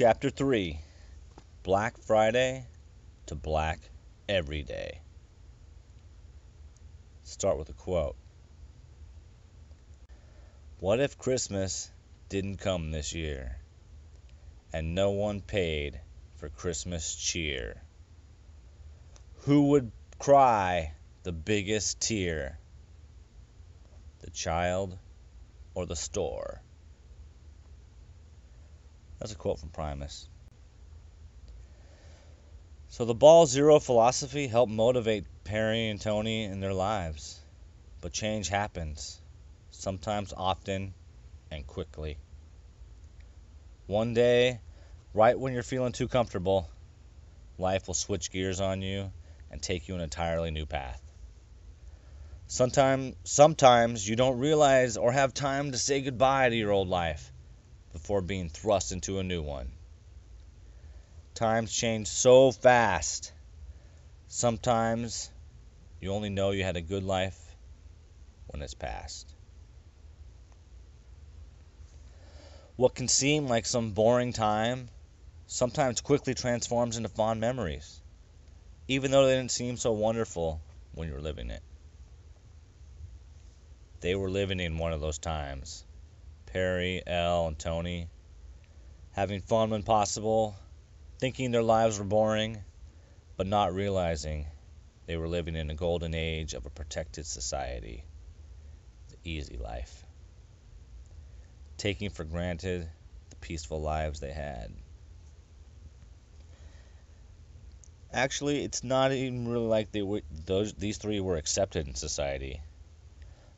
Chapter 3, Black Friday to Black Every Day. Start with a quote. What if Christmas didn't come this year, and no one paid for Christmas cheer? Who would cry the biggest tear? The child or the store? That's a quote from Primus. So the Ball Zero philosophy helped motivate Perry and Tony in their lives. But change happens, sometimes often and quickly. One day, right when you're feeling too comfortable, life will switch gears on you and take you an entirely new path. Sometimes you don't realize or have time to say goodbye to your old life before being thrust into a new one. Times change so fast. Sometimes you only know you had a good life when it's past. What can seem like some boring time sometimes quickly transforms into fond memories, even though they didn't seem so wonderful when you were living it. They were living in one of those times. Perry, Elle, and Tony, having fun when possible, thinking their lives were boring, but not realizing they were living in a golden age of a protected society, the easy life, taking for granted the peaceful lives they had. Actually, it's not even really like these three were accepted in society.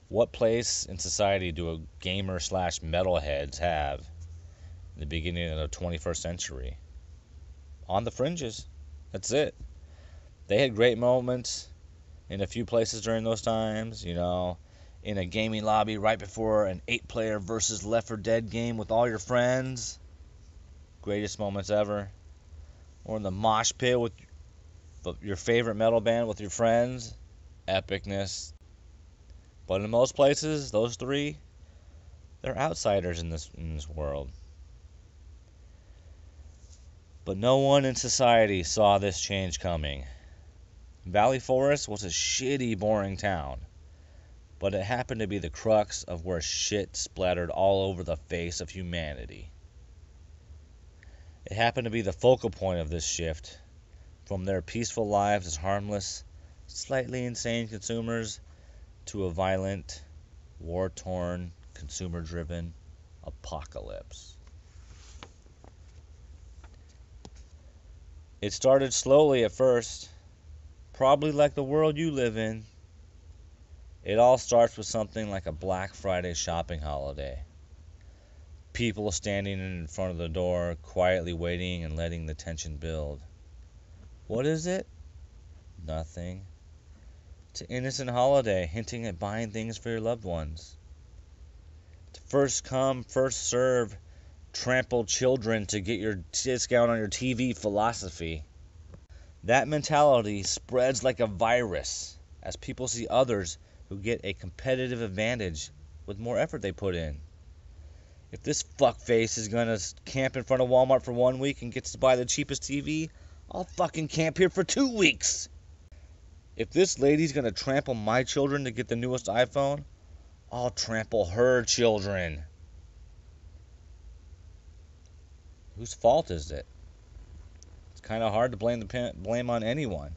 What place in society do a gamer / metalheads have in the beginning of the 21st century? On the fringes. That's it. They had great moments in a few places during those times, in a gaming lobby right before an 8-player versus Left 4 Dead game with all your friends. Greatest moments ever. Or in the mosh pit with your favorite metal band with your friends. Epicness. But in most places, those three, they're outsiders in this world. But no one in society saw this change coming. Valley Forest was a shitty, boring town, but it happened to be the crux of where shit splattered all over the face of humanity. It happened to be the focal point of this shift, from their peaceful lives as harmless, slightly insane consumers to a violent, war-torn, consumer-driven apocalypse. It started slowly at first, probably like the world you live in. It all starts with something like a Black Friday shopping holiday. People standing in front of the door, quietly waiting and letting the tension build. What is it? Nothing. It's an innocent holiday, hinting at buying things for your loved ones. It's first come, first serve, trample children to get your discount on your TV philosophy. That mentality spreads like a virus as people see others who get a competitive advantage with more effort they put in. If this fuckface is gonna camp in front of Walmart for 1 week and gets to buy the cheapest TV, I'll fucking camp here for 2 weeks. If this lady's gonna trample my children to get the newest iPhone, I'll trample her children. Whose fault is it? It's kind of hard to blame on anyone.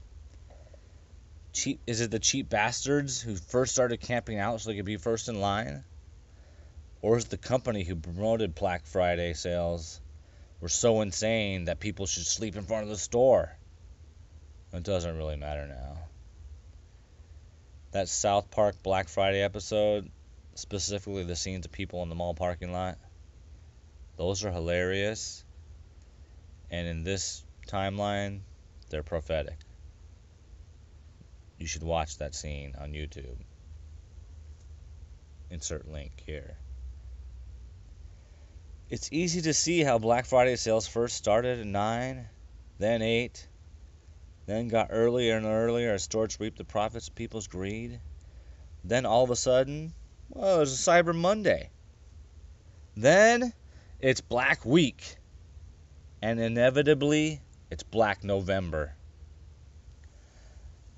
Is it the cheap bastards who first started camping out so they could be first in line? Or is it the company who promoted Black Friday sales were so insane that people should sleep in front of the store? It doesn't really matter now. That South Park Black Friday episode, specifically the scenes of people in the mall parking lot, those are hilarious. And in this timeline, they're prophetic. You should watch that scene on YouTube. Insert link here. It's easy to see how Black Friday sales first started at 9, then 8, then got earlier and earlier as stores reaped the profits of people's greed. Then all of a sudden, well, there's a Cyber Monday. Then it's Black Week. And inevitably, it's Black November.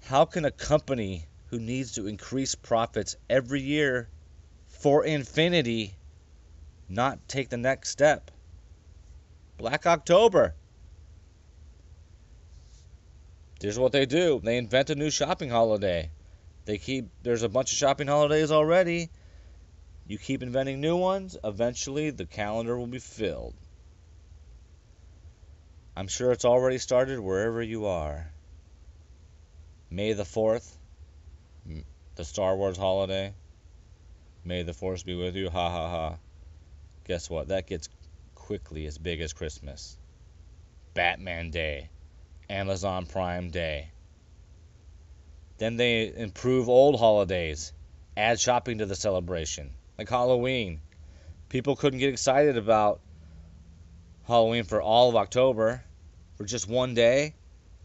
How can a company who needs to increase profits every year for infinity not take the next step? Black October. Here's what they do. They invent a new shopping holiday. There's a bunch of shopping holidays already. You keep inventing new ones, eventually the calendar will be filled. I'm sure it's already started wherever you are. May the 4th, the Star Wars holiday. May the Force be with you, ha ha ha. Guess what? That gets quickly as big as Christmas. Batman Day. Amazon Prime Day. Then they improve old holidays, add shopping to the celebration, like Halloween. People couldn't get excited about Halloween for all of October for just one day,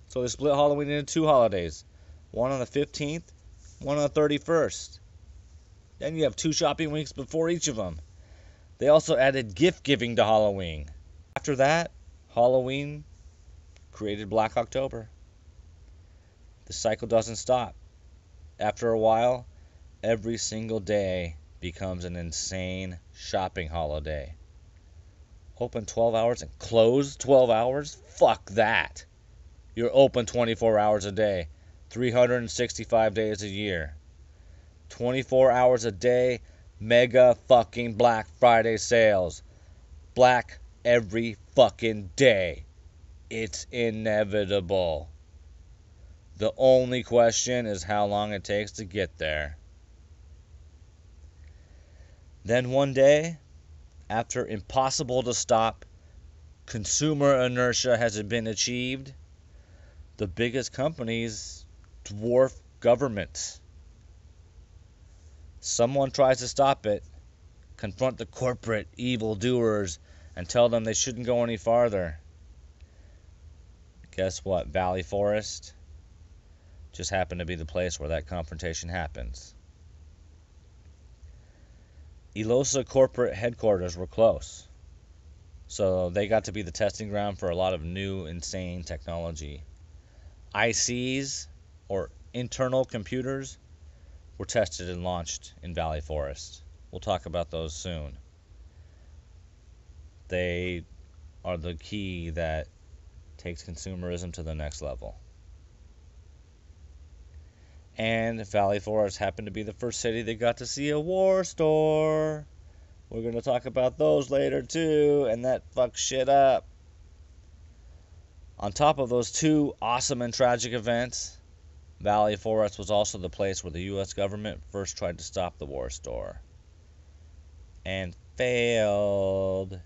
so they split Halloween into 2 holidays, one on the 15th, one on the 31st. Then you have 2 shopping weeks before each of them. They also added gift giving to Halloween. After that, Halloween created Black October. The cycle doesn't stop. After a while, every single day becomes an insane shopping holiday. Open 12 hours and close 12 hours? Fuck that. You're open 24 hours a day, 365 days a year. 24 hours a day, mega fucking Black Friday sales. Black every fucking day. It's inevitable. The only question is how long it takes to get there. Then one day, after impossible to stop consumer inertia has been achieved, the biggest companies dwarf governments. Someone tries to stop it, confront the corporate evildoers, and tell them they shouldn't go any farther. Guess what? Valley Forest just happened to be the place where that confrontation happens. Elosa corporate headquarters were close, so they got to be the testing ground for a lot of new, insane technology. ICs, or internal computers, were tested and launched in Valley Forest. We'll talk about those soon. They are the key that takes consumerism to the next level. And Valley Forest happened to be the first city that got to see a war store. We're going to talk about those later too, and that fucks shit up. On top of those 2 awesome and tragic events, Valley Forest was also the place where the U.S. government first tried to stop the war store. And failed.